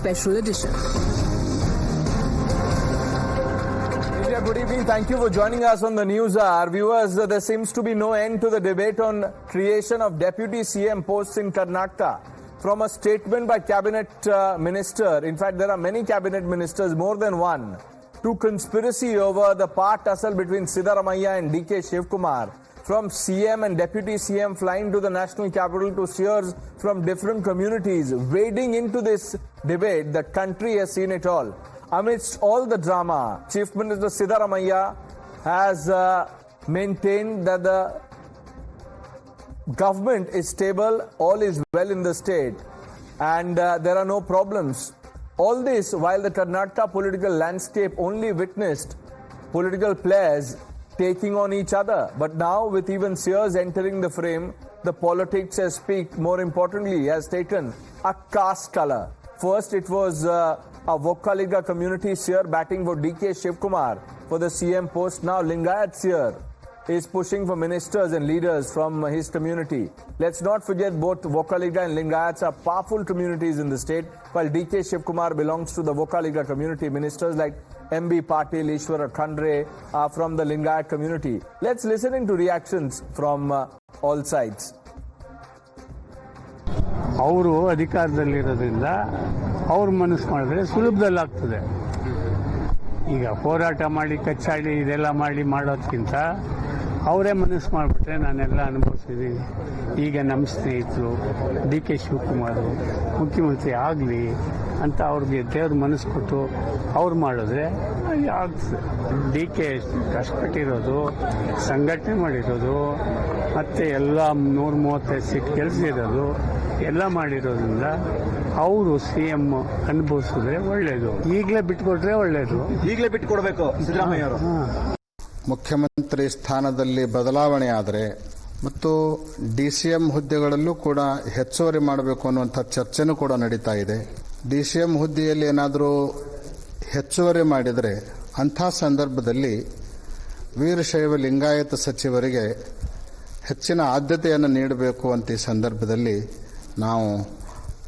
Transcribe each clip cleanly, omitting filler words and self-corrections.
special edition. India, good evening. Thank you for joining us on the NewsHour. Viewers, there seems to be no end to the debate on creation of Deputy CM posts in Karnataka. From a statement by Cabinet Minister, in fact, there are many Cabinet Ministers, more than one, to conspiracy over the power tussle between Siddaramaiah and DK Shivakumar. From CM and Deputy CM flying to the national capital to Seers from different communities, wading into this debate, the country has seen it all. Amidst all the drama, Chief Minister Siddaramaiah has maintained that the government is stable, all is well in the state, and there are no problems. All this while the Karnataka political landscape only witnessed political players taking on each other. But now, with even Seers entering the frame, the politics has peaked. More importantly, has taken a caste color. First, it was a Vokkaligga community seer batting for DK Shivakumar for the CM post. Now, Lingayat seer is pushing for ministers and leaders from his community. Let's not forget both Vokkaligga and Lingayats are powerful communities in the state, while DK Shivakumar belongs to the Vokkaligga community. Ministers like MB Patil, Ishwara Khandre are from the Lingayat community. Let's listen into reactions from all sides. ಅವರು ಅಧಿಕಾರದಲ್ಲಿರೋದ್ರಿಂದ ಅವ್ರ ಮನಸ್ಸು ಮಾಡಿದ್ರೆ ಸುಲಭದಲ್ಲಾಗ್ತದೆ. ಈಗ ಹೋರಾಟ ಮಾಡಿ ಕಚ್ಚಾಡಿ ಇದೆಲ್ಲ ಮಾಡೋದಕ್ಕಿಂತ ಅವರೇ ಮನಸ್ಸು ಮಾಡಿಬಿಟ್ರೆ ನಾನೆಲ್ಲ ಅನುಭವಿಸಿದ್ದೀನಿ. ಈಗ ನಮ್ಮ ಸ್ನೇಹಿತರು DK ಶಿವಕುಮಾರ್ ಮುಖ್ಯಮಂತ್ರಿ ಆಗಲಿ ಅಂತ ಅವ್ರಿಗೆ ದೇವ್ರ ಮನಸ್ಸು ಕೊಟ್ಟು ಅವ್ರು ಮಾಡಿದ್ರೆ ಆಗ್ತದೆ. DK ಕಷ್ಟಪಟ್ಟಿರೋದು, ಸಂಘಟನೆ ಮಾಡಿರೋದು, ಮತ್ತೆ ಎಲ್ಲ 135 ಸೀಟ್ ಗೆಲ್ಸಿರೋದು ಎಲ್ಲ ಮಾಡಿರೋದ್ರಿಂದ ಅವರು CM ಅನುಭವಿಸಿದ್ರೆ ಒಳ್ಳೇದು. ಈಗಲೇ ಬಿಟ್ಕೊಟ್ರೆ ಒಳ್ಳೇದು. ಈಗಲೇ ಬಿಟ್ಕೊಡ್ಬೇಕು ಸಿದ್ದರಾಮಯ್ಯ ಅವರು. ಮುಖ್ಯಮಂತ್ರಿ ಸ್ಥಾನದಲ್ಲಿ ಬದಲಾವಣೆ ಆದರೆ ಮತ್ತು DCM ಹುದ್ದೆಗಳಲ್ಲೂ ಕೂಡ ಹೆಚ್ಚುವರಿ ಮಾಡಬೇಕು ಅನ್ನುವಂಥ ಚರ್ಚೆನೂ ಕೂಡ ನಡೀತಾ ಇದೆ. DCM ಹುದ್ದೆಯಲ್ಲಿ ಏನಾದರೂ ಹೆಚ್ಚುವರಿ ಮಾಡಿದರೆ ಅಂಥ ಸಂದರ್ಭದಲ್ಲಿ ವೀರಶೈವ ಲಿಂಗಾಯತ ಸಚಿವರಿಗೆ ಹೆಚ್ಚಿನ ಆದ್ಯತೆಯನ್ನು ನೀಡಬೇಕು ಅಂತ ಈ ಸಂದರ್ಭದಲ್ಲಿ ನಾವು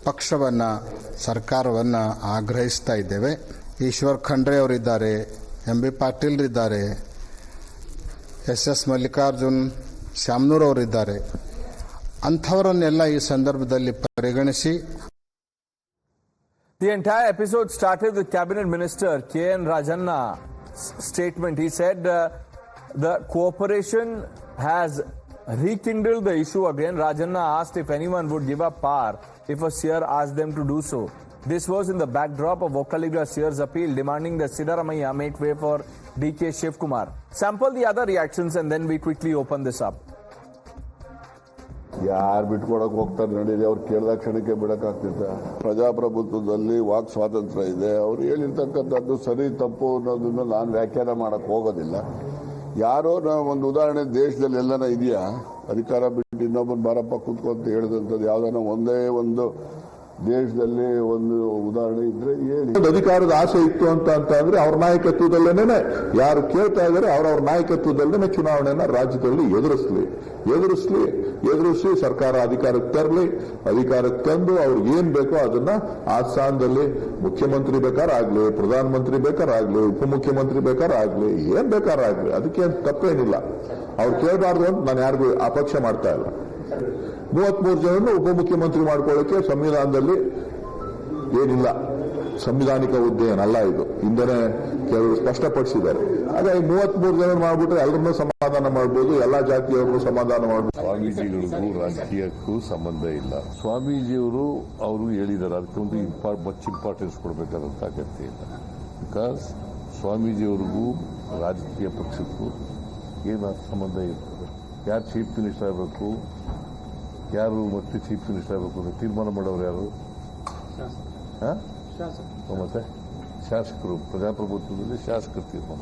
ಪಕ್ಷವನ್ನು, ಸರ್ಕಾರವನ್ನು ಆಗ್ರಹಿಸ್ತಾ ಇದ್ದೇವೆ. ಈಶ್ವರ್ ಖಂಡ್ರೆ ಅವರಿದ್ದಾರೆ, MB ಪಾಟೀಲ್ ಇದ್ದಾರೆ, SS ಮಲ್ಲಿಕಾರ್ಜುನ್ ಶ್ಯಾಮ್ನೂರ್ ಅವರಿದ್ದಾರೆ. ಅಂಥವರನ್ನೆಲ್ಲ ಈ ಸಂದರ್ಭದಲ್ಲಿ ಪರಿಗಣಿಸಿ. The entire episode started with Cabinet Minister KN Rajanna's statement. He said the cooperation has rekindled the issue again. Rajanna asked if anyone would give up power if a seer asked them to do so. This was in the backdrop of Vokkaligga seer's appeal demanding that Siddaramaiah make way for DK Shivakumar. Sample the other reactions and then we quickly open this up. ಯಾರು ಬಿಟ್ಕೊಡಕ್ ಹೋಗ್ತಾರೆ ನಡೀಲಿ, ಅವ್ರು ಕೇಳಿದ ಕ್ಷಣಕ್ಕೆ ಬಿಡಕ್ಕಾಗ್ತಿತ್ತ? ಪ್ರಜಾಪ್ರಭುತ್ವದಲ್ಲಿ walk ಸ್ವಾತಂತ್ರ್ಯ ಇದೆ. ಅವ್ರು ಹೇಳಿರ್ತಕ್ಕಂಥದ್ದು ಸರಿ ತಪ್ಪು ಅನ್ನೋದನ್ನ ನಾನು ವ್ಯಾಖ್ಯಾನ ಮಾಡಕ್ ಹೋಗೋದಿಲ್ಲ. ಯಾರೋ ಒಂದು ಉದಾಹರಣೆ ದೇಶದಲ್ಲಿ ಎಲ್ಲನ ಇದೆಯಾ? ಅಧಿಕಾರ ಬಿಟ್ಟು ಇನ್ನೊಬ್ಬರು ಬಾರಪ್ಪ ಕೂತ್ಕೊಂತ ಹೇಳಿದಂಥದ್ದು ಯಾವ್ದಾನ ಒಂದೇ ಒಂದು ದೇಶದಲ್ಲಿ ಒಂದು ಉದಾಹರಣೆ ಇದ್ರೆ ಹೇಳಿ. ಅಧಿಕಾರದ ಆಸೆ ಇತ್ತು ಅಂತ ಅಂದ್ರೆ ಅವ್ರ ನಾಯಕತ್ವದಲ್ಲೇನೆ ಯಾರು ಕೇಳ್ತಾ ಇದ್ದಾರೆ ಅವ್ರವ್ರ ನಾಯಕತ್ವದಲ್ಲೇ ಚುನಾವಣೆಯನ್ನ ರಾಜ್ಯದಲ್ಲಿ ಎದುರಿಸಿ ಸರ್ಕಾರ ಅಧಿಕಾರಕ್ಕೆ ತರಲಿ. ಅಧಿಕಾರಕ್ಕೆ ತಂದು ಅವ್ರಿಗೆ ಏನ್ ಬೇಕೋ ಅದನ್ನ ಆ ಸ್ಥಾನದಲ್ಲಿ ಮುಖ್ಯಮಂತ್ರಿ ಬೇಕಾರಾಗ್ಲಿ, ಪ್ರಧಾನಮಂತ್ರಿ ಬೇಕಾರಾಗ್ಲಿ, ಉಪಮುಖ್ಯಮಂತ್ರಿ ಬೇಕಾರಾಗ್ಲಿ, ಏನ್ ಬೇಕಾರಾಗ್ಲಿ, ಅದಕ್ಕೇನು ತಪ್ಪೇನಿಲ್ಲ. ಅವ್ರು ಕೇಳಬಾರ್ದು ಅಂತ ನಾನು ಯಾರಿಗೂ ಅಪೇಕ್ಷೆ ಮಾಡ್ತಾ ಇಲ್ಲ. 33 ಜನರನ್ನು ಉಪಮುಖ್ಯಮಂತ್ರಿ ಮಾಡ್ಕೊಳ್ಳೋಕೆ ಸಂವಿಧಾನದಲ್ಲಿ ಏನಿಲ್ಲ, ಸಂವಿಧಾನಿಕ ಹುದ್ದೆ ಏನಲ್ಲ ಇದು. ಹಿಂದೆನೆ ಕೆಲವರು ಸ್ಪಷ್ಟಪಡಿಸಿದ್ದಾರೆ. ಹಾಗಾಗಿ 33 ಜನ ಮಾಡ್ಬಿಟ್ರೆ ಎಲ್ಲರನ್ನೂ ಸಮಾಧಾನ ಮಾಡಬಹುದು, ಎಲ್ಲಾ ಜಾತಿಯವ್ರನ್ನೂ ಸಮಾಧಾನ ಮಾಡಬಹುದು. ಸ್ವಾಮೀಜಿಗಳಿಗೂ ರಾಜಕೀಯಕ್ಕೂ ಸಂಬಂಧ ಇಲ್ಲ. ಸ್ವಾಮೀಜಿಯವರು ಅವರು ಹೇಳಿದ್ದಾರೆ, ಅದಕ್ಕೊಂದು ಮಚ್ ಇಂಪಾರ್ಟೆನ್ಸ್ ಕೊಡಬೇಕಾದಂತ ಅಗತ್ಯ ಇಲ್ಲ. ಬಿಕಾಸ್ ಸ್ವಾಮೀಜಿಯವ್ರಿಗೂ ರಾಜಕೀಯ ಪಕ್ಷಕ್ಕೂ ಏನು ಸಂಬಂಧ ಇರ್ತದೆ? ಯಾರು ಚೀಫ್ ಮಿನಿಸ್ಟರ್ ಆಗಬೇಕು, ಯಾರು ಮತ್ತೆ ಚೀಫ್ ಮಿನಿಸ್ಟರ್ ಆಗಬೇಕು ಅಂತ ತೀರ್ಮಾನ ಮಾಡೋರು ಯಾರು? ಮತ್ತೆ ಶಾಸಕರು. ಪ್ರಜಾಪ್ರಭುತ್ವದಲ್ಲಿ ಶಾಸಕರು ತೀರ್ಮಾನ,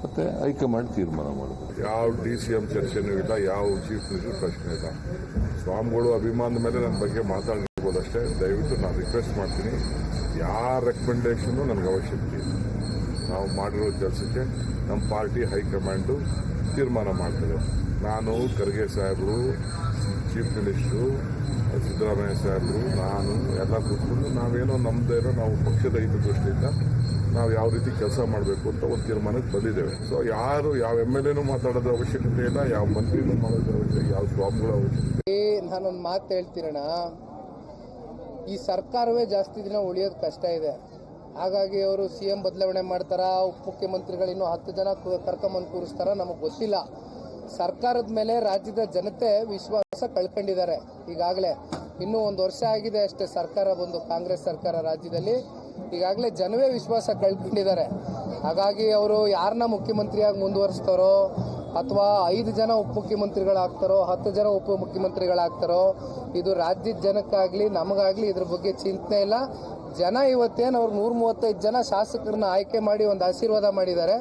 ಮತ್ತೆ ಹೈಕಮಾಂಡ್ ತೀರ್ಮಾನ ಮಾಡಬೇಕು. ಯಾವ DCM ಚರ್ಚೆನೂ ಇಲ್ಲ, ಯಾವ ಚೀಫ್ ಮಿನಿಸ್ಟರ್ ಪ್ರಶ್ನೆ ಇಲ್ಲ. ಸ್ವಾಮಿಗಳು ಅಭಿಮಾನದ ಮೇಲೆ ನನ್ನ ಬಗ್ಗೆ ಮಾತಾಡ್ಬೋದಷ್ಟೇ. ದಯವಿಟ್ಟು ನಾನು ರಿಕ್ವೆಸ್ಟ್ ಮಾಡ್ತೀನಿ, ಯಾರ ರೆಕಮೆಂಡೇಶನ್ನು ನನಗೆ ಅವಶ್ಯಕತೆ ಇಲ್ಲ. ನಾವು ಮಾಡಿರೋ ಕೆಲಸಕ್ಕೆ ನಮ್ಮ ಪಾರ್ಟಿ ಹೈಕಮಾಂಡು ತೀರ್ಮಾನ ಮಾಡ್ತದೆ. ನಾನು ಖರ್ಗೆ ಸಾಹೇಬರು, ಚೀಫ್ ಮಿನಿಸ್ಟರು, ಸಿದ್ದರಾಮಯ್ಯ ಸಾಹೇಬರು, ನಾನು ಎಲ್ಲ ಕೂತ್ಕೊಂಡು ನಾವೇನೋ ನಮ್ಮದೇನೋ ನಾವು ಪಕ್ಷದ ಹಿತದೃಷ್ಟಿಯಿಂದ ನಾವು ಯಾವ ರೀತಿ ಕೆಲಸ ಮಾಡಬೇಕು ಅಂತ ಒಂದು ತೀರ್ಮಾನಕ್ಕೆ ಬಂದಿದ್ದೇವೆ. ಸೊ ಯಾರು ಯಾವ MLAನೂ ಮಾತಾಡೋದ್ರ ಅವಶ್ಯಕತೆ ಇಲ್ಲ, ಯಾವ ಮಂತ್ರಿನೂ ಮಾಡೋದ್ರ ಅವಶ್ಯಕತೆ, ಯಾವ ಸ್ವಾಮಿಗಳ ಅವಶ್ಯಕತೆ. ನಾನೊಂದು ಮಾತು ಹೇಳ್ತೀರಣ್ಣ, ಈ ಸರ್ಕಾರವೇ ಜಾಸ್ತಿ ದಿನ ಉಳಿಯೋದು ಕಷ್ಟ ಇದೆ. ಹಾಗಾಗಿ ಅವರು CM ಬದಲಾವಣೆ ಮಾಡ್ತಾರ, ಉಪಮುಖ್ಯಮಂತ್ರಿಗಳಿನ್ನೂ 10 ಜನ ಕರ್ಕೊಂಬಂದು ಕೂರಿಸ್ತಾರ, ನಮಗೆ ಗೊತ್ತಿಲ್ಲ. ಸರ್ಕಾರದ ಮೇಲೆ ರಾಜ್ಯದ ಜನತೆ ವಿಶ್ವಾಸ ಕಳ್ಕೊಂಡಿದ್ದಾರೆ ಈಗಾಗಲೇ. ಇನ್ನೂ 1 ವರ್ಷ ಆಗಿದೆ ಅಷ್ಟೇ ಸರ್ಕಾರ ಬಂದು, ಕಾಂಗ್ರೆಸ್ ಸರ್ಕಾರ ರಾಜ್ಯದಲ್ಲಿ. ಈಗಾಗಲೇ ಜನವೇ ವಿಶ್ವಾಸ ಕಳ್ಕೊಂಡಿದ್ದಾರೆ. ಹಾಗಾಗಿ ಅವರು ಯಾರನ್ನ ಮುಖ್ಯಮಂತ್ರಿಯಾಗಿ ಮುಂದುವರಿಸ್ತಾರೋ, ಅಥವಾ 5 ಜನ ಉಪಮುಖ್ಯಮಂತ್ರಿಗಳಾಗ್ತಾರೋ, 10 ಜನ ಉಪಮುಖ್ಯಮಂತ್ರಿಗಳಾಗ್ತಾರೋ, ಇದು ರಾಜ್ಯದ ಜನಕ್ಕಾಗ್ಲಿ ನಮಗಾಗ್ಲಿ ಇದ್ರ ಬಗ್ಗೆ ಚಿಂತನೆ ಇಲ್ಲ. ಜನ ಇವತ್ತೇನು ಅವ್ರು 135 ಜನ ಶಾಸಕರನ್ನ ಆಯ್ಕೆ ಮಾಡಿ ಒಂದು ಆಶೀರ್ವಾದ ಮಾಡಿದ್ದಾರೆ.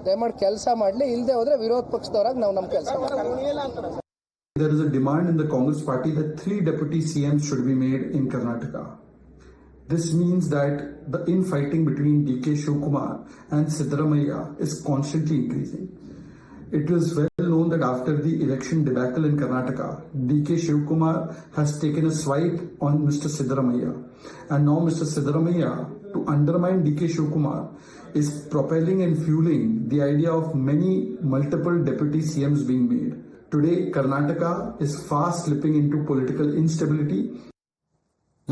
ದಯಮಾಡಿ ಕೆಲಸ ಮಾಡಲಿ, ಇಲ್ಲದೆ ಹೋದ್ರೆ ವಿರೋಧ ಪಕ್ಷದವರಾಗಿ ನಾವು ನಮ್ಮ ಕೆಲಸ ಮಾಡ್ತೀವಿ. There is a demand in the Congress party that 3 deputy CMs should be made in Karnataka. This means that the infighting between DK Shivakumar and Siddaramaiah is constantly increasing. It is well known that after the election debacle in Karnataka, DK Shivakumar has taken a swipe on Mr. Siddaramaiah. And now Mr. Siddaramaiah, to undermine DK Shivakumar, is propelling and fueling the idea of multiple deputy CMs being made. Today, Karnataka is fast slipping into political instability.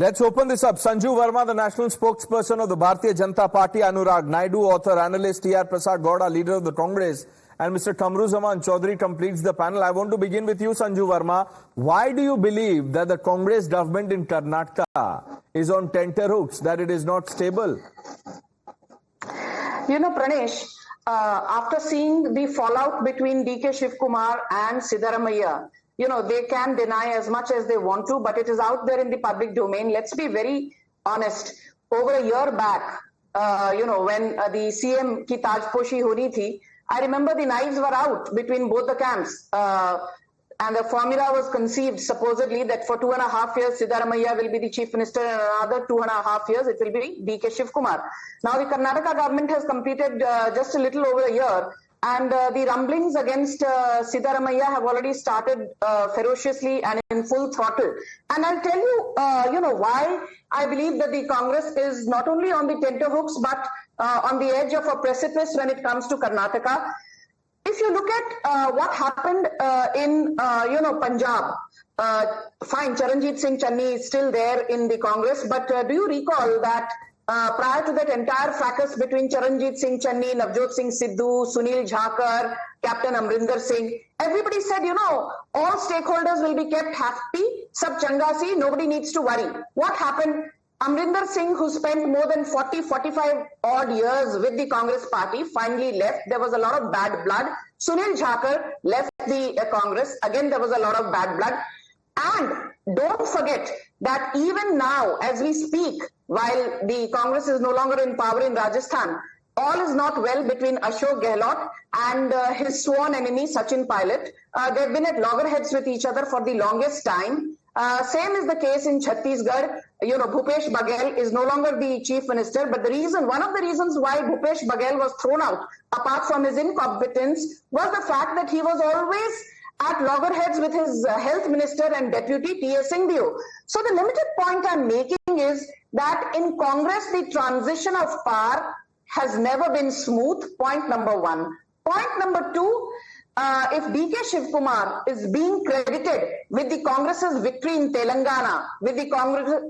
Let's open this up. Sanju Verma, the national spokesperson of the Bharatiya Janata Party, Anurag Naidu, author, analyst, T.R. Prasad Gowda, leader of the Congress, and Mr. Kamruzaman Chaudhary completes the panel. I want to begin with you, Sanju Verma. Why do you believe that the Congress government in Karnataka is on tenterhooks, that it is not stable? You know, Pranesh, after seeing the fallout between DK Shivakumar and Siddaramaiah, you know, they can deny as much as they want to, but it is out there in the public domain. Let's be very honest. Over a year back, you know, when the CM ki tajposhi honi thi, I remember the knives were out between both the camps. And the formula was conceived supposedly that for 2.5 years Siddaramaiah will be the chief minister, and another 2.5 years it will be DK Shivakumar. Now the Karnataka government has completed just a little over a year, and the rumblings against Siddaramaiah have already started ferociously and in full throttle. And I'll tell you, you know, why I believe that the Congress is not only on the tenterhooks but on the edge of a precipice when it comes to Karnataka. If you look at what happened in, you know, Punjab, fine, Charanjit Singh Channi is still there in the Congress, but do you recall that prior to that entire fracas between Charanjit Singh Channi, Navjot Singh Sidhu, Sunil Jhakar, Captain Amrinder Singh, everybody said, you know, all stakeholders will be kept happy, sab changa si, nobody needs to worry. What happened? Amrinder Singh, who spent more than 45 odd years with the Congress party, finally left. There was a lot of bad blood. Sunil Jhakar left the Congress. Again, there was a lot of bad blood. And don't forget that even now, as we speak, while the Congress is no longer in power in Rajasthan, all is not well between Ashok Gehlot and his sworn enemy, Sachin Pilot. They've been at loggerheads with each other for the longest time. Same is the case in Chhattisgarh. You know, Bhupesh Baghel is no longer the chief minister, but one of the reasons why Bhupesh Baghel was thrown out, apart from his incompetence, was the fact that he was always at loggerheads with his health minister and deputy T.S. Singhdev. So the limited point I'm making is that in Congress, the transition of power has never been smooth. Point number 1. Point number 2, if DK Shivakumar is being credited with the Congress's victory in Telangana, with the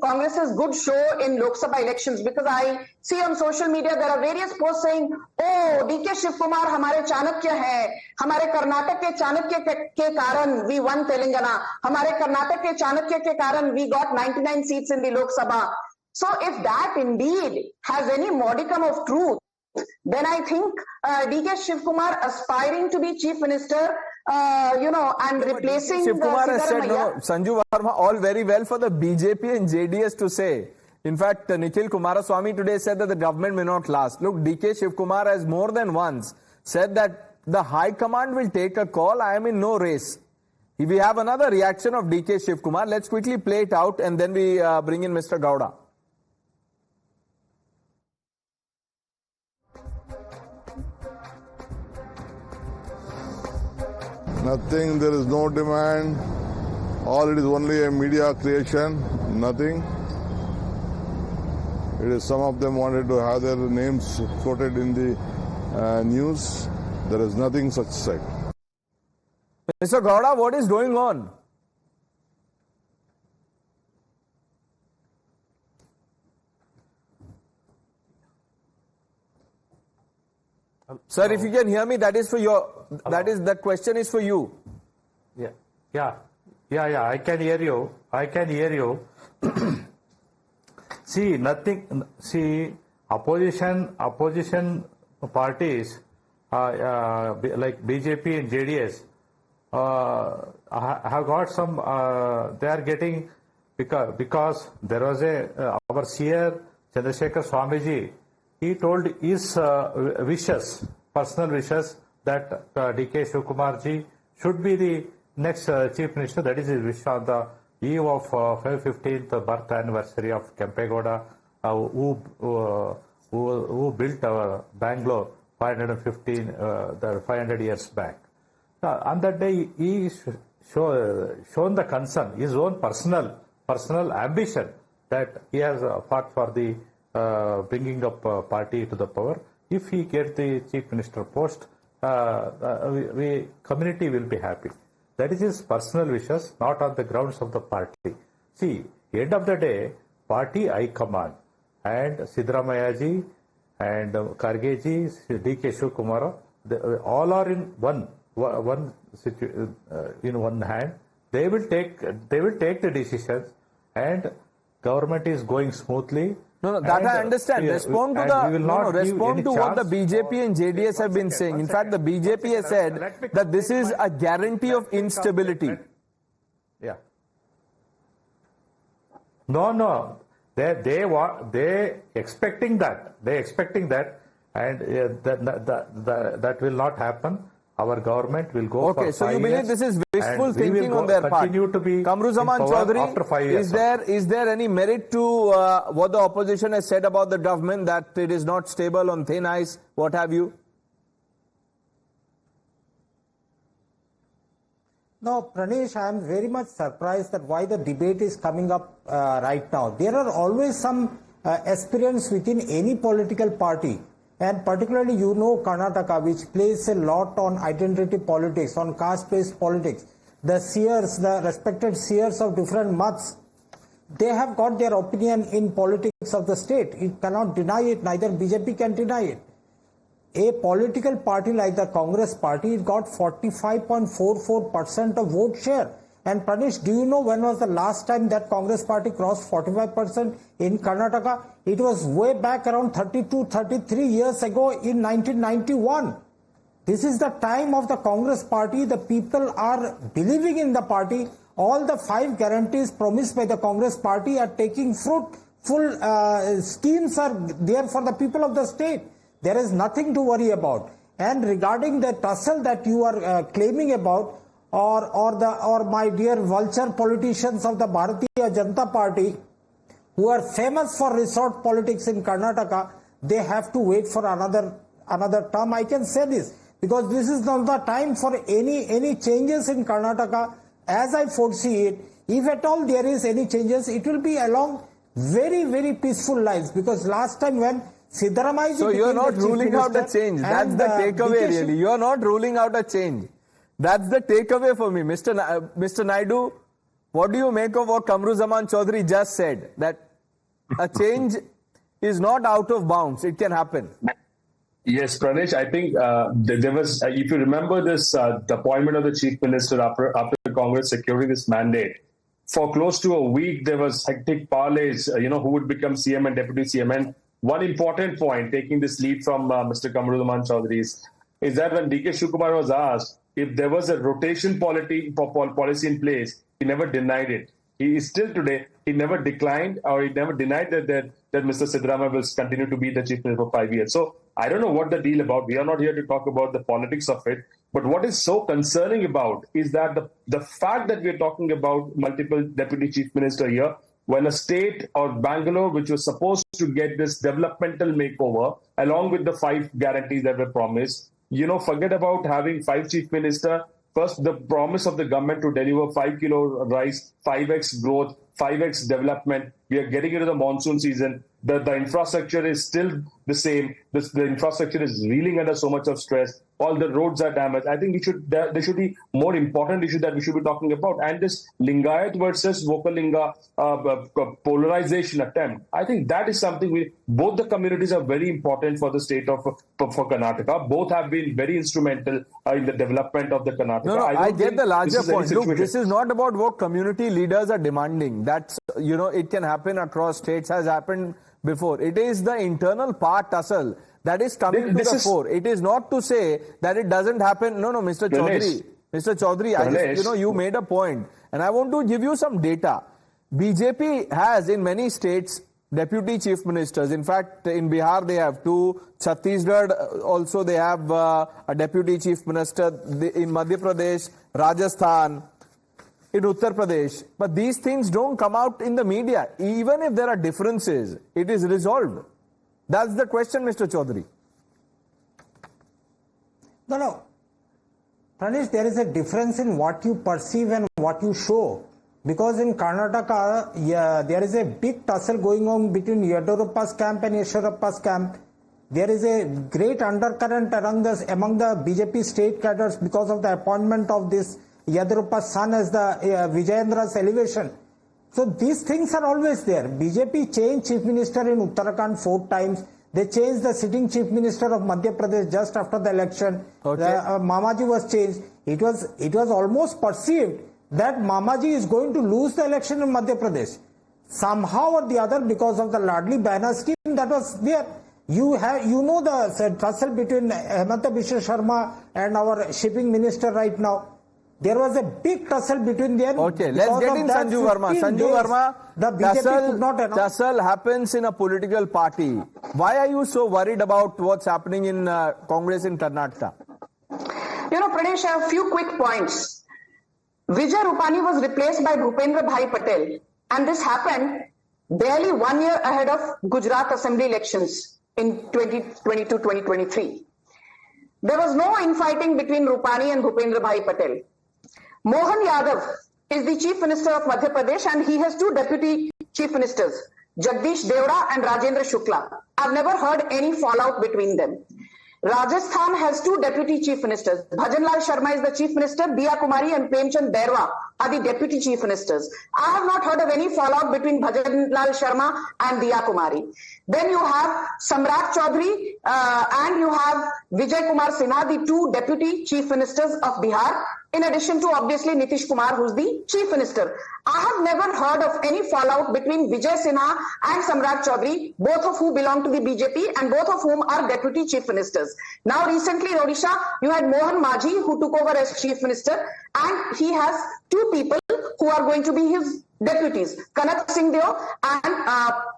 Congress's good show in Lok Sabha elections, because I see on social media there are various posts saying, oh, DK Shivakumar hamare Chanakya hai, hamare Karnataka ke Chanakya ke karan we won Telangana, hamare Karnataka ke Chanakya ke karan we got 99 seats in the Lok Sabha. So if that indeed has any modicum of truth, then I think DK Shivakumar aspiring to be chief minister, you know, and replacing Shivakumar has said, no, Sanju Verma, all very well for the BJP and JDS to say. In fact, Nikhil Kumaraswamy today said that the government may not last. Look, DK Shivakumar has more than once said that the high command will take a call. I am in no race. If we have another reaction of DK Shivakumar, let's quickly play it out and then we bring in Mr. Gowda. Nothing, there is no demand. or it is only a media creation, nothing. It is some of them wanted to have their names quoted in the news. There is nothing such said. Mr. Gowda, what is going on? Sir, if you can hear me, that is for your. That question is for you. Yeah. I can hear you. See, nothing. See, opposition parties like BJP and JDS have got some. They are getting because there was our seer Chandrasekhar Swamiji. He told his personal wishes, that DK Shivakumar ji should be the next Chief Minister. That is his wish on the eve of 15th birth anniversary of Kempegowda, who built our Bangalore 500 years back. On that day, he shown the concern, his own personal ambition, that he has fought for the bringing up party to the power. If he gets the Chief Minister post, community will be happy. That is his personal wishes, not on the grounds of the party. See, end of the day, party high command and Siddaramaiah-ji and Karge-ji, DK Shivakumar, all are in one hand. They will take the decisions, and government is going smoothly. No, that I understand. Respond to what the BJP and JDS have been saying. In fact, the BJP has said that this is a guarantee of instability. Yeah. No. They expecting that. And that will not happen. Our government will go for 5 years. Okay, so you believe this is wishful thinking on their part. Kamruzaman Chaudhary, is there any merit to what the opposition has said about the government, that it is not stable, on thin ice, what have you? No, Pranesh, I am very much surprised that why the debate is coming up right now. There are always some aspirants within any political party. And particularly, Karnataka, which plays a lot on identity politics, on caste-based politics. The seers, the respected seers of different mats, they have got their opinion in politics of the state. You cannot deny it, neither BJP can deny it. A political party like the Congress party got 45.44% of vote share. And Pranesh, do you know when was the last time that Congress party crossed 45% in Karnataka? It was way back around 32, 33 years ago in 1991. This is the time of the Congress party. The people are believing in the party. All the 5 guarantees promised by the Congress party are taking fruit. Full schemes are there for the people of the state. There is nothing to worry about. And regarding the tussle that you are claiming about, or my dear vulture politicians of the Bharatiya Janata Party, who are famous for resort politics in Karnataka, they have to wait for another term. I can say this because this is not the time for any changes in Karnataka. As I foresee it, if at all there is any changes, it will be along very, very peaceful lines. Because last time when Siddaramaiah... So you are not ruling out a change. That's the takeaway, really. You are not ruling out a change. That's the takeaway for me. Mr. Naidu, what do you make of what Kamruzaman Chaudhary just said? That a change is not out of bounds. It can happen. Yes, Pranesh, I think there was, if you remember this, the appointment of the Chief Minister after Congress securing this mandate, for close to a week, there was hectic parleys, who would become CM and Deputy CM. And one important point, taking this lead from Mr. Kamruzaman Chaudhary, is that when DK Shivakumar was asked if there was a rotation policy in place, he never denied it. He is still today, he never declined or he never denied that Mr. Siddaramaiah will continue to be the Chief Minister for 5 years. So I don't know what the deal about. We are not here to talk about the politics of it. But what is so concerning about is that the fact that we are talking about multiple Deputy Chief Minister here, when a state or Bangalore, which was supposed to get this developmental makeover, along with the 5 guarantees that were promised, forget about having 5 Chief Minister, First, the promise of the government to deliver 5 kilo rice, 5x growth, 5x development. We are getting into the monsoon season. The infrastructure is still the same. The infrastructure is reeling under so much of stress. All the roads are damaged. I think there should be more important issue that we should be talking about. And this Lingayat versus Vokkaligga polarization attempt, I think that is something both the communities are very important for the state for Karnataka. Both have been very instrumental in the development of the Karnataka. No, I get the larger point. Look, this is not about what community leaders are demanding. That's, it can happen across states, has happened before. It is the internal power tussle that is coming to the fore. It is not to say that it doesn't happen. No, Mr. Chaudhary. Mr. Chaudhary, I just, you made a point, and I want to give you some data. BJP has in many states deputy chief ministers. In fact, in Bihar they have two. Chhattisgarh also they have a deputy chief minister. In Madhya Pradesh, Rajasthan, in Uttar Pradesh. But these things don't come out in the media. Even if there are differences, it is resolved. That's the question, Mr. Chaudhary. No. Pranesh, there is a difference in what you perceive and what you show. Because in Karnataka, there is a big tussle going on between Yediyurappa's camp and Yeshwarappa's camp. There is a great undercurrent among the BJP state cadres because of the appointment of this Yediyurappa's son as the Vijayendra's elevation. So these things are always there. BJP changed chief minister in Uttarakhand 4 times. They changed the sitting chief minister of Madhya Pradesh just after the election. Okay. Mamaji was changed. It was almost perceived that Mamaji is going to lose the election in Madhya Pradesh. Somehow or the other, because of the Ladli banner scheme that was there. You know the tussle between Hemanta Biswa Sharma and our shipping minister right now. There was a big tussle between them. Okay, let's get in Sanju Verma. Sanju Verma, the BJP could not announce. Tussle happens in a political party. Why are you so worried about what's happening in Congress in Karnataka? Pranesh, I have a few quick points. Vijay Rupani was replaced by Bhupendra Bhai Patel, and this happened barely 1 year ahead of Gujarat Assembly elections in 2022-2023. There was no infighting between Rupani and Bhupendra Bhai Patel. Mohan Yadav is the Chief Minister of Madhya Pradesh, and he has 2 deputy chief ministers, Jagdish Devda and Rajendra Shukla. I've never heard any fallout between them. Rajasthan has 2 deputy chief ministers. Bhajanlal Sharma is the chief minister, Diya Kumari and Premchand Bairwa are the deputy chief ministers. I have not heard of any fallout between Bhajanlal Sharma and Diya Kumari. Then you have Samrat Chaudhary and you have Vijay Kumar Sinha, the 2 deputy chief ministers of Bihar, in addition to obviously Nitish Kumar, who's the chief minister. I have never heard of any fallout between Vijay Sinha and Samrat Chaudhary, both of whom belong to the BJP and both of whom are deputy chief ministers. Now recently in Odisha, you had Mohan Majhi, who took over as chief minister, and he has 2 people who are going to be his deputies, Kanak Singh Deo and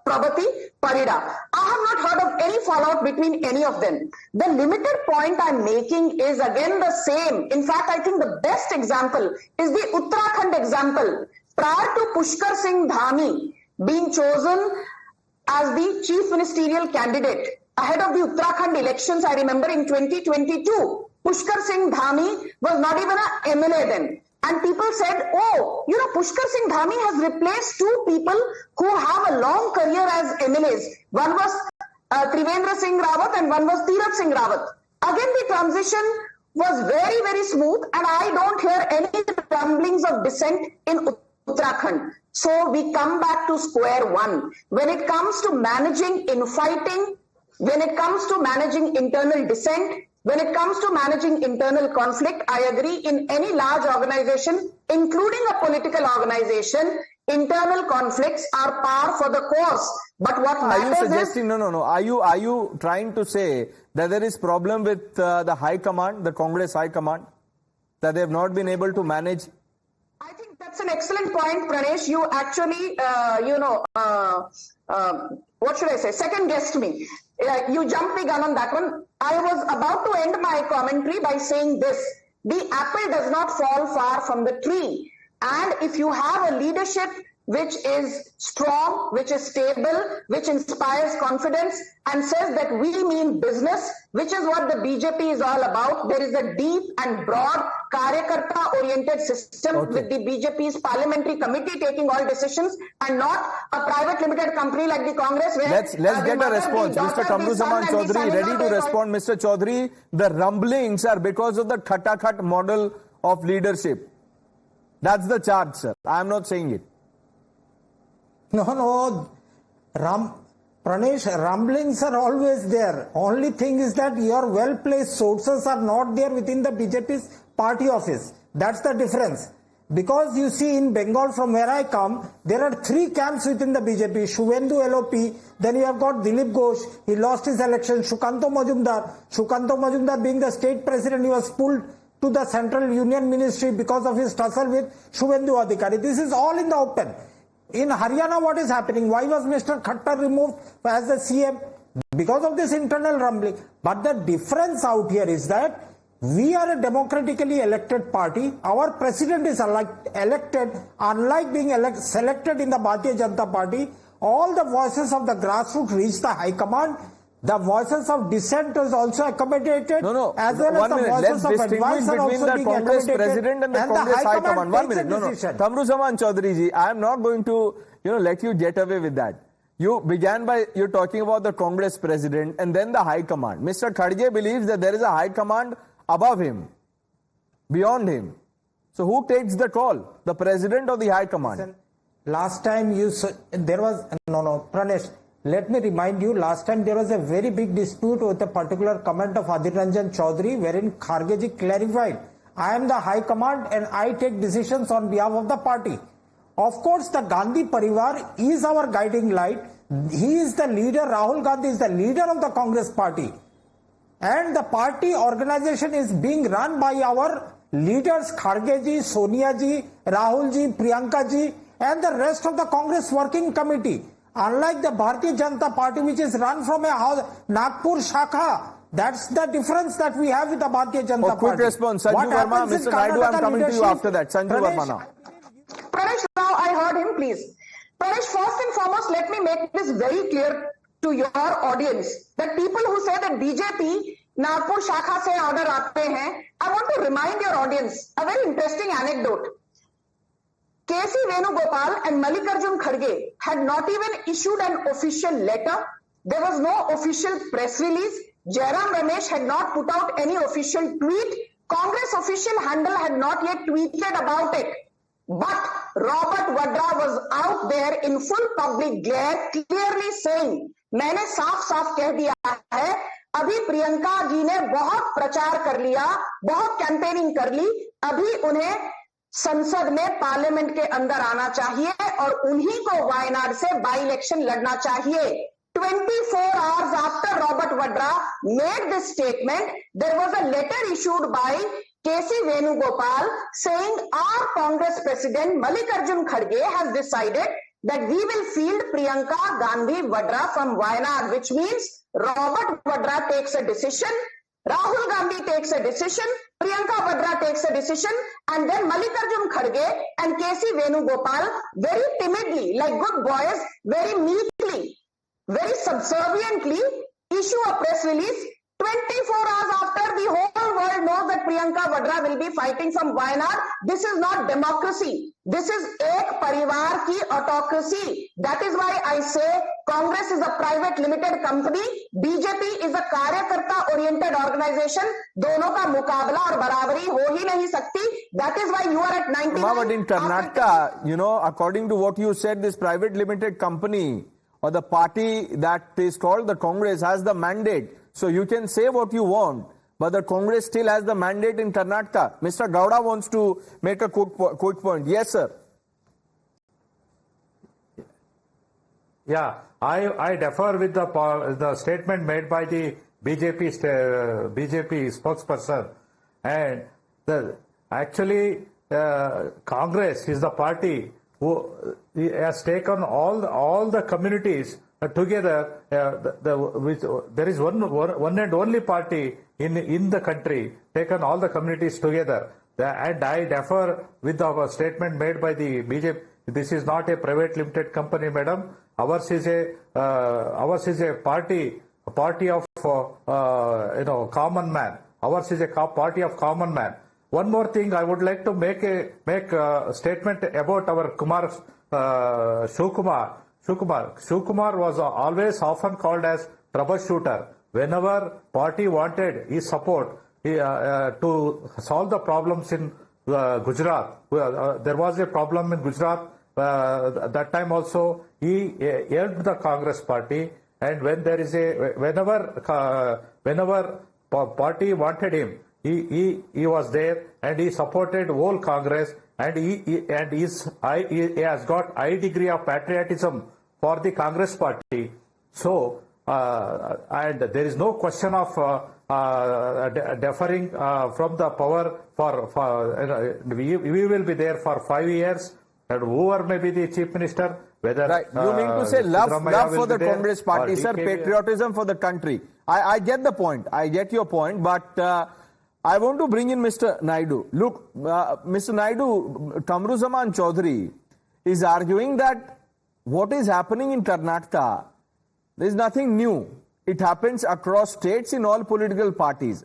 Prabhati Parida. I have not heard of any fallout between any of them. The limited point I'm making is again the same. In fact, I think the best example is the Uttarakhand example. Prior to Pushkar Singh Dhami being chosen as the chief ministerial candidate ahead of the Uttarakhand elections, I remember in 2022, Pushkar Singh Dhami was not even an MLA then. And people said, Pushkar Singh Dhami has replaced 2 people who have a long career as MLAs. One was Trivendra Singh Rawat and one was Tirath Singh Rawat. Again, the transition was very, very smooth, and I don't hear any rumblings of dissent in Uttarakhand. So we come back to square one. When it comes to managing infighting, when it comes to managing internal dissent, when it comes to managing internal conflict, I agree, in any large organization, including a political organization, internal conflicts are par for the course. But what matters is... Are you suggesting, no. Are you trying to say that there is problem with the High Command, the Congress High Command, that they have not been able to manage? I think that's an excellent point, Pranesh. You actually, what should I say, second-guessed me. You jumped the gun on that one. I was about to end my commentary by saying this. The apple does not fall far from the tree. And if you have a leadership which is strong, which is stable, which inspires confidence and says that we mean business, which is what the BJP is all about. There is a deep and broad Karyakarta-oriented system with the BJP's parliamentary committee taking all decisions and not a private limited company like the Congress where... Let's get a response. Mr. Kamruzaman Chaudhary, ready to respond. Mr. Chaudhary, the rumblings are because of the Khatakhat model of leadership. That's the charge, sir. I am not saying it. No. Pranesh, rumblings are always there. Only thing is that your well-placed sources are not there within the BJP's party office. That's the difference. Because you see in Bengal from where I come, there are 3 camps within the BJP. Shuvendu LOP, then you have got Dilip Ghosh, he lost his election. Shukanto Majumdar being the state president, he was pulled to the Central Union Ministry because of his tussle with Shuvendu Adhikari. This is all in the open. In Haryana, what is happening? Why was Mr. Khattar removed as the CM? Because of this internal rumbling. But the difference out here is that we are a democratically elected party. Our president is elected, unlike being selected in the Bharatiya Janata Party. All the voices of the grassroots reach the high command. The voices of dissenters also accommodated. No. As well as the voices of advice are also being Congress accommodated. president and the Congress high command. 1 minute. No. Kamruzaman Chaudhary ji, I am not going to, let you get away with that. You began by you talking about the Congress president and then the high command. Mr. Khadge believes that there is a high command above him, beyond him. So who takes the call? The president or the high command? Listen, last time there was Pranesh. Let me remind you, last time there was a very big dispute with a particular comment of Adhir Ranjan Chaudhary wherein Khargeji clarified, I am the high command and I take decisions on behalf of the party. Of course, the Gandhi Parivar is our guiding light. He is the leader, Rahul Gandhi is the leader of the Congress party. And the party organization is being run by our leaders, Khargeji, Sonia ji, Rahul ji, Priyanka ji and the rest of the Congress working committee. Unlike the Bharatiya Janata Party, which is run from a Nagpur Shakha, that's the difference that we have with the Bharatiya Janata Party. Quick response, Sanju Verma, Mr. Naidu, I am coming to you after that. Sanju Verma now. Pranesh, now I heard him, please. Pranesh, first and foremost, let me make this very clear to your audience that people who say that BJP Nagpur Shakha se order aate hain, I want to remind your audience a very interesting anecdote. KC Venugopal and Mallikarjun Kharge had not even issued an official letter. There was no official press release. Jairam Ramesh had not put out any official tweet. Congress official handle had not yet tweeted about it. But Robert Vadra was out there in full public glare clearly saying, मैंने साफ-साफ कह दिया है, अभी प्रियंका जी ने बहुत प्रचार कर लिया, बहुत कैंपेनिंग कर ली, अभी उन्हें संसद में पार्लियामेंट के अंदर आना चाहिए और उन्हीं को वायनाड से बाई इलेक्शन लड़ना चाहिए. 24 hours after Robert Vadra made this statement, there was a letter issued by KC Venugopal saying our Congress President Mallikarjun Kharge has decided that we will field Priyanka Gandhi Vadra from Wayanad, which means Robert Vadra takes a decision, Rahul Gandhi takes a decision, Priyanka Vadra takes a decision, and then Mallikarjun Kharge and KC Venugopal very timidly, like good boys, very meekly, very subserviently issue a press release 24 hours after the whole world knows that Priyanka Vadra will be fighting from Wayanad. This is not democracy. This is ek parivar ki autocracy. That is why I say Congress is a private limited company. BJP is a karyakarta oriented organization. दोनों का मुकाबला और बराबरी हो ही नहीं सकती. That is why you are at 99. But in Karnataka, according to what you said, this private limited company or the party that is called the Congress has the mandate. So you can say what you want, but the Congress still has the mandate in Karnataka. Mr. Gowda wants to make a quick point. Yes, sir. Yeah, I defer with the statement made by the BJP spokesperson. And Congress is the party who has taken all the communities together. There is one and only party in the country taken all the communities together. And I defer with the statement made by the This is not a private limited company, madam. Ours is a party of common man. Ours is a party of common man. One more thing, I would like to make a statement about our Shivakumar. Shivakumar was always often called as troubleshooter. Whenever party wanted his support to solve the problems in Gujarat, there was a problem in Gujarat. That time also he helped the Congress party, and when there is whenever party wanted him, he was there and he supported whole Congress, and he has got high degree of patriotism for the Congress party. So and there is no question of deferring from the power we will be there for 5 years, and whoever may be the chief minister, whether right. You mean to say love for the Congress party, sir, patriotism for the country. I get the point. I get your point, but I want to bring in Mr. Naidu. Look, Mr. Naidu, Kamruzaman Chaudhary is arguing that what is happening in Karnataka, there is nothing new. It happens across states in all political parties.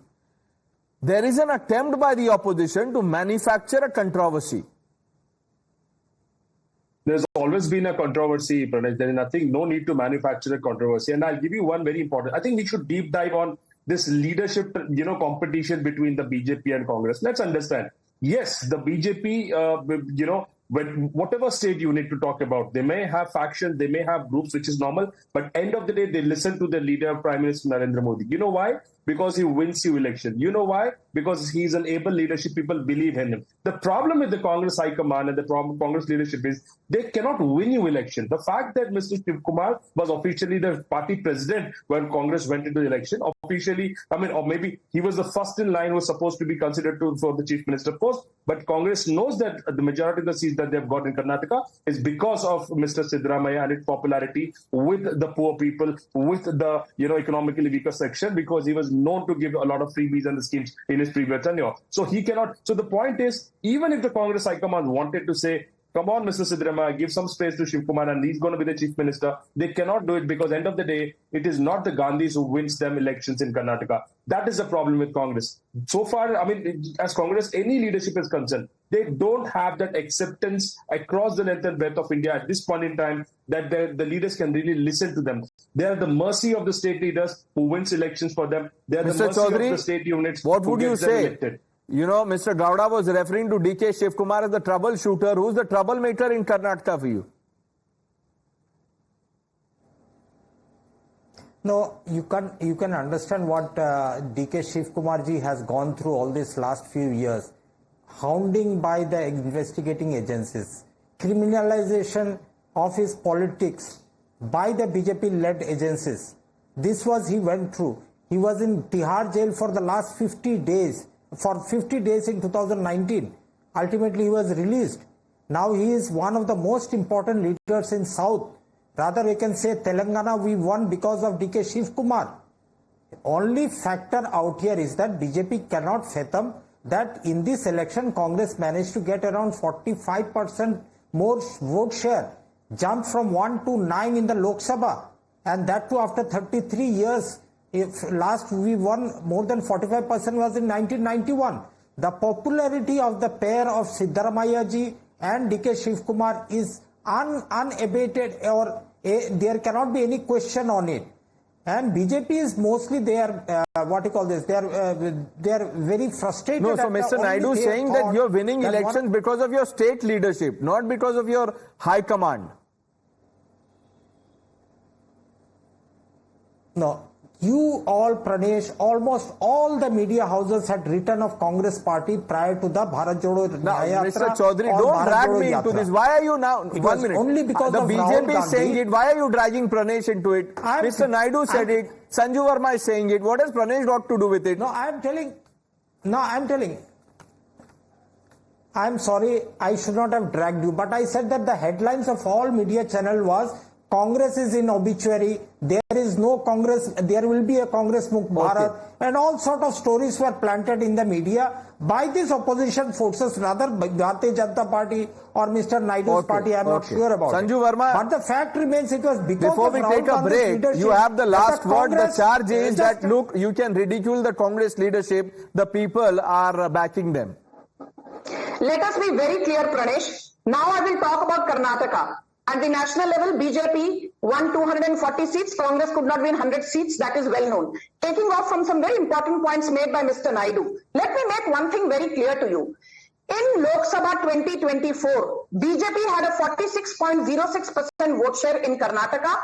There is an attempt by the opposition to manufacture a controversy. There's always been a controversy, Pranesh. There is no need to manufacture a controversy. And I'll give you one very important. I think we should deep dive on this leadership, competition between the BJP and Congress. Let's understand. Yes, the BJP, whatever state you need to talk about, they may have factions, they may have groups, which is normal. But end of the day, they listen to the leader, Prime Minister Narendra Modi. You know why? Because he wins you election. You know why? Because he's an able leadership. People believe in him. The problem with the Congress High Command and the Congress leadership is they cannot win you election. The fact that Mr. Shivakumar was officially the party president when Congress went into the election, officially, or maybe he was the first in line who was supposed to be considered for the chief minister post. But Congress knows that the majority of the seats that they've got in Karnataka is because of Mr. Siddaramaiah and its popularity with the poor people, with the economically weaker section, because he was known to give a lot of freebies and the schemes in his previous tenure. So he cannot. So the point is, even if the Congress High Command wanted to say, come on, Mr. Siddaramaiah, give some space to Shivakumar and he's going to be the chief minister, they cannot do it because end of the day, it is not the Gandhis who wins them elections in Karnataka. That is the problem with Congress. So far, as Congress, any leadership is concerned, they don't have that acceptance across the length and breadth of India at this point in time that the leaders can really listen to them. They are the mercy of the state leaders who wins elections for them. They are the mercy Chaudhary, of the state units what who would you say? Elected. Mr. Gowda was referring to DK Shivakumar as the troubleshooter. Who's the troublemaker in Karnataka for you? No, you can understand what DK Shivakumar ji has gone through all these last few years. Hounding by the investigating agencies, criminalization of his politics by the BJP-led agencies. This was he went through. He was in Tihar jail for the last 50 days. For 50 days in 2019. Ultimately, he was released. Now he is one of the most important leaders in South. Rather, you can say Telangana we won because of DK Shivakumar. Only factor out here is that BJP cannot fathom that in this election, Congress managed to get around 45% more vote share, jumped from 1 to 9 in the Lok Sabha, and that too after 33 years. If last we won more than 45% was in 1991. The popularity of the pair of Siddaramaiah ji and DK Shivakumar is unabated, or there cannot be any question on it. And BJP is mostly they are they are very frustrated. No, so Mr. Naidu is saying that you're winning elections because of your state leadership, not because of your high command. No. You all, Pranesh, almost all the media houses had written of Congress party prior to the Bharat Jodo Yatra. Mr. Chaudhary, don't drag me into this. Why are you now? It was 1 minute. Only because the of BJP is saying it. Why are you dragging Pranesh into it? Mr. Naidu said it. Sanju Verma is saying it. What has Pranesh got to do with it? I'm telling. I'm sorry, I should not have dragged you, but I said that the headlines of all media channel was Congress is in obituary, there is no Congress, there will be a Congress Mukh Bharat, and all sort of stories were planted in the media by these opposition forces, rather Bharatiya Janata Party or Mr. Naidu's party. I'm not sure about Sanju it. Verma, but the fact remains it was because before of we Rahul take a Gandhi's break, leadership you have the last word. The charge is that, look, you can ridicule the Congress leadership. The people are backing them. Let us be very clear, Pranesh. Now I will talk about Karnataka. At the national level, BJP won 240 seats. Congress could not win 100 seats. That is well known. Taking off from some very important points made by Mr. Naidu, let me make one thing very clear to you. In Lok Sabha 2024, BJP had a 46.06% vote share in Karnataka.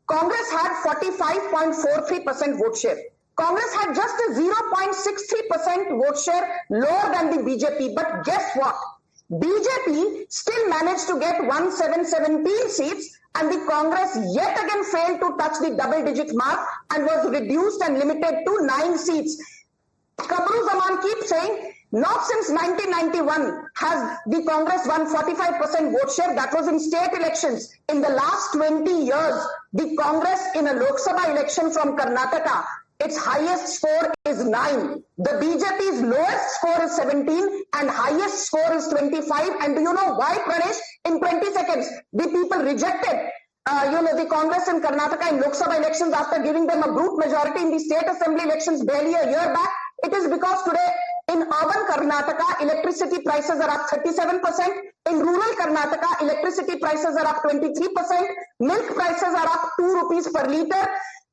Congress had 45.43% vote share. Congress had just a 0.63% vote share lower than the BJP. But guess what? BJP still managed to get 1717 seats, and the Congress yet again failed to touch the double-digit mark and was reduced and limited to 9 seats. Kamru Zaman keeps saying, not since 1991 has the Congress won 45% vote share. That was in state elections. In the last 20 years, the Congress in a Lok Sabha election from Karnataka, its highest score is 9. The BJP's lowest score is 17 and highest score is 25. And do you know why, Pranesh? In 20 seconds, the people rejected the Congress in Karnataka in Lok Sabha elections after giving them a brute majority in the state assembly elections barely a year back. It is because today in urban Karnataka, electricity prices are up 37%. In rural Karnataka, electricity prices are up 23%. Milk prices are up 2 rupees per litre.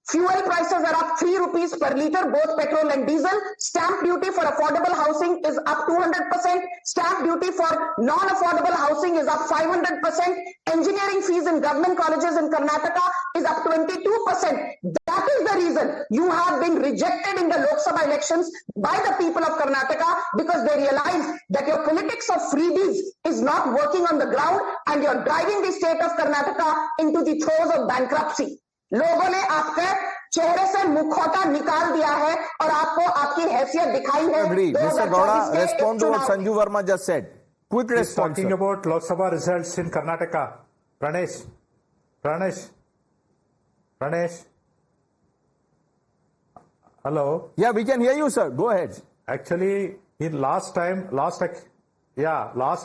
Fuel prices are up 3 rupees per litre, both petrol and diesel. Stamp duty for affordable housing is up 200%. Stamp duty for non-affordable housing is up 500%. Engineering fees in government colleges in Karnataka is up 22%. That is the reason you have been rejected in the Lok Sabha elections by the people of Karnataka, because they realize that your politics of freebies is not working on the ground and you're driving the state of Karnataka into the throes of bankruptcy. लोगों ने आपके चेहरे से मुखौटा निकाल दिया है और आपको आपकी हैसियत दिखाई है. Mr. Gowda, respond to what Sanju Verma just said. Quick response. Talking about Lok Sabha results in Karnataka. Pranesh. Hello. Yeah, we can hear you, sir. Go ahead. Actually, in last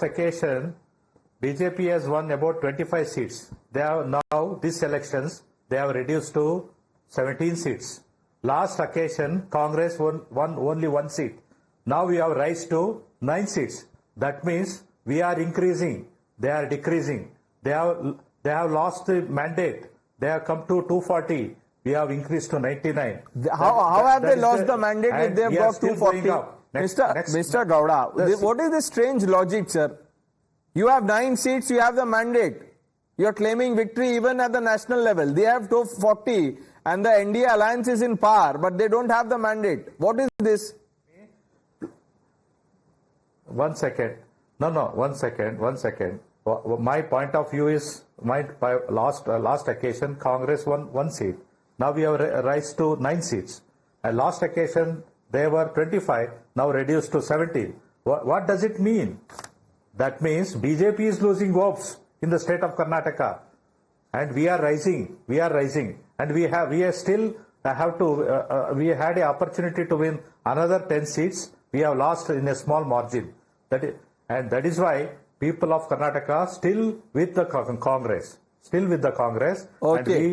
occasion, BJP has won about 25 seats. They have now, these elections, they have reduced to 17 seats. Last occasion, Congress won only 1 seat. Now we have raised to 9 seats. That means we are increasing. They are decreasing. They have lost the mandate. They have come to 240. We have increased to 99. How have they lost the mandate if they have got 240? Mr. Gowda, what is the strange logic, sir? You have 9 seats, you have the mandate. You are claiming victory even at the national level. They have 240 and the NDA alliance is in power, but they don't have the mandate. What is this? 1 second. No, 1 second. 1 second. My point of view is, last occasion, Congress won 1 seat. Now we have raised to 9 seats. And last occasion, they were 25, now reduced to 17. What does it mean? That means BJP is losing votes in the state of Karnataka, and we are rising, and we had an opportunity to win another 10 seats. We have lost in a small margin. That is why people of Karnataka still with the Congress. Okay.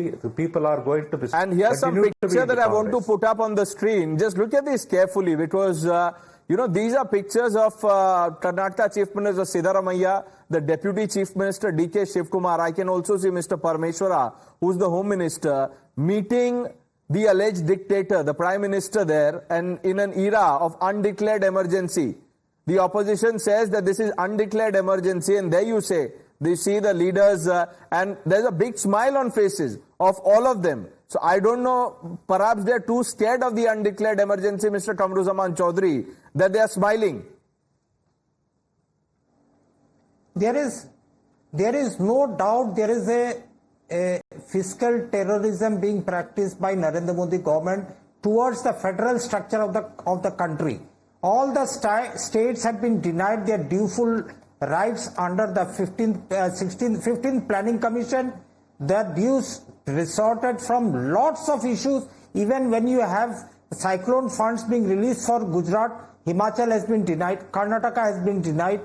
And the people are going to be. And here's some picture that I want to put up on the screen. Just look at this carefully, because these are pictures of Karnataka Chief Minister Siddaramaiah, the Deputy Chief Minister DK Shivakumar. I can also see Mr. Parameshwara, who's the Home Minister, meeting the alleged dictator, the Prime Minister there, and in an era of undeclared emergency. The opposition says that this is undeclared emergency, and there you see the leaders, and there's a big smile on faces of all of them. So I don't know, perhaps they're too scared of the undeclared emergency, Mr. Kamruzaman Chaudhary, that they are smiling. There is no doubt there is a fiscal terrorism being practiced by Narendra Modi government towards the federal structure of the country. All the states have been denied their due rights under the 15th Planning Commission. The dues resorted from lots of issues. Even when you have cyclone funds being released for Gujarat, Himachal has been denied, Karnataka has been denied.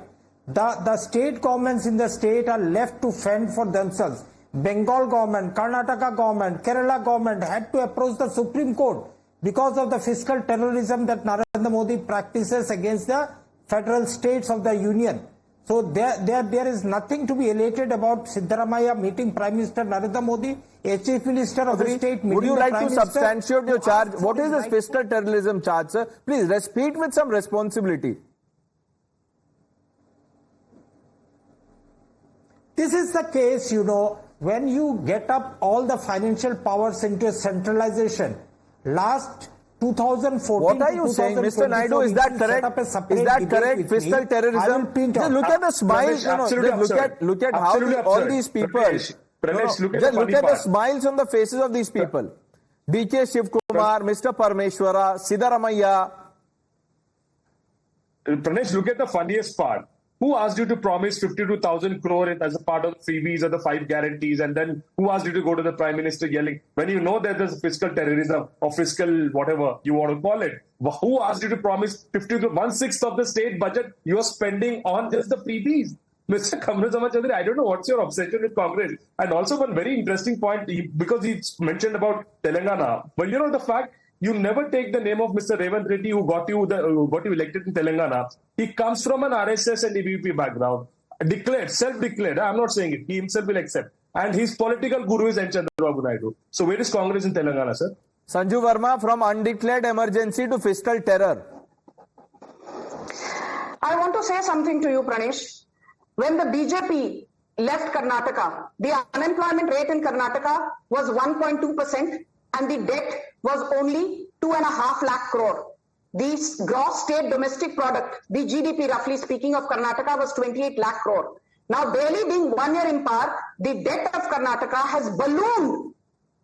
The state governments in the state are left to fend for themselves. Bengal government, Karnataka government, Kerala government had to approach the Supreme Court because of the fiscal terrorism that Narendra Modi practices against the federal states of the union. So there is nothing to be elated about Siddaramaiah meeting Prime Minister Narendra Modi, a chief minister of the state meeting. Would you the like Prime to Minister substantiate your charge? What is this fiscal terrorism charge, sir? Please speak with some responsibility. This is the case, when you get up all the financial powers into a centralization. Last 2014. What are you saying, Mr. Naidu? Is that correct? Is that correct? Fiscal terrorism? Just look at the smiles. Look at how all these people. Pranesh, look at the smiles on the faces of these people. DK Shivakumar, Mr. Parameshwara, Siddaramaiah. Pranesh, look at the funniest part. Who asked you to promise 52,000 crore as a part of the freebies or the 5 guarantees? And then who asked you to go to the Prime Minister yelling? When you know that there's fiscal terrorism or fiscal whatever you want to call it. Who asked you to promise 1/6 of the state budget you're spending on just the freebies? Mr. Kamruzama, I don't know what's your obsession with Congress. And also one very interesting point, because he mentioned about Telangana. Well, the fact you never take the name of Mr. Revanth Reddy who got you elected in Telangana. He comes from an RSS and EVP background. Self-declared. I'm not saying it. He himself will accept. And his political guru is N. Chandrababu Naidu. So where is Congress in Telangana, sir? Sanju Verma, from undeclared emergency to fiscal terror. I want to say something to you, Pranesh. When the BJP left Karnataka, the unemployment rate in Karnataka was 1.2% and the debt was only 2.5 lakh crore. The gross state domestic product, the GDP roughly speaking of Karnataka, was 28 lakh crore. Now Delhi being 1 year in power, the debt of Karnataka has ballooned.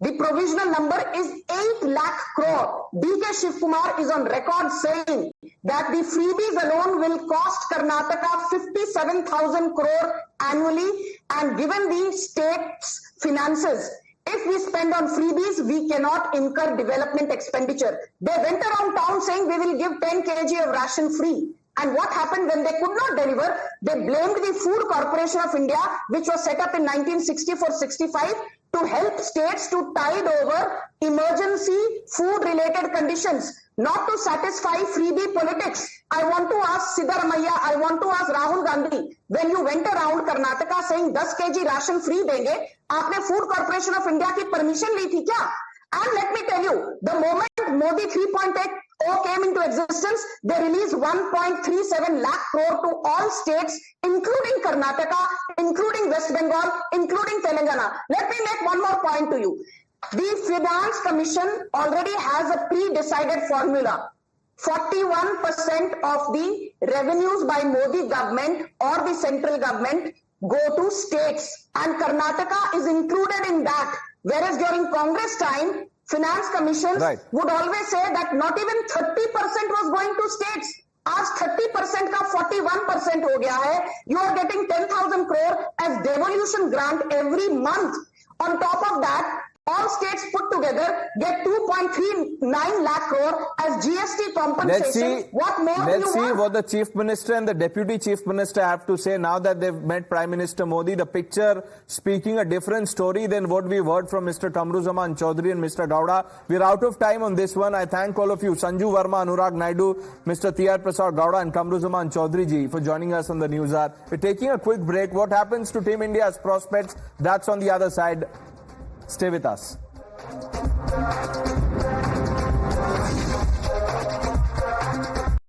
The provisional number is 8 lakh crore. DK Shivakumar is on record saying that the freebies alone will cost Karnataka 57,000 crore annually, and given the state's finances, if we spend on freebies, we cannot incur development expenditure. They went around town saying we will give 10 kg of ration free. And what happened when they could not deliver? They blamed the Food Corporation of India, which was set up in 1964-65 to help states to tide over emergency food-related conditions, not to satisfy freebie politics. I want to ask Siddaramaiah, I want to ask Rahul Gandhi, when you went around Karnataka saying 10 kg ration free denge, aapne Food Corporation of India ki permission li thi kya? And let me tell you, the moment Modi 3.80 came into existence, they released 1.37 lakh crore to all states, including Karnataka, including West Bengal, including Telangana. Let me make one more point to you. The Finance Commission already has a pre-decided formula. 41% of the revenues by Modi government or the central government go to states, and Karnataka is included in that. Whereas during Congress time, finance commissions would always say that not even 30% was going to states. As 30% ka 41% ho gaya hai. You are getting 10,000 crore as devolution grant every month. On top of that, all states put together get 2.39 lakh crore as GST compensation. Let's see what the Chief Minister and the Deputy Chief Minister have to say now that they've met Prime Minister Modi. The picture speaking a different story than what we've heard from Mr. Kamruzaman Chaudhary and Mr. Gowda. We're out of time on this one. I thank all of you, Sanju Verma, Anurag Naidu, Mr. T.R. Prasad Gowda and Kamruzaman Chaudhary ji, for joining us on the NewsHour. We're taking a quick break. What happens to Team India's prospects? That's on the other side. Stay with us.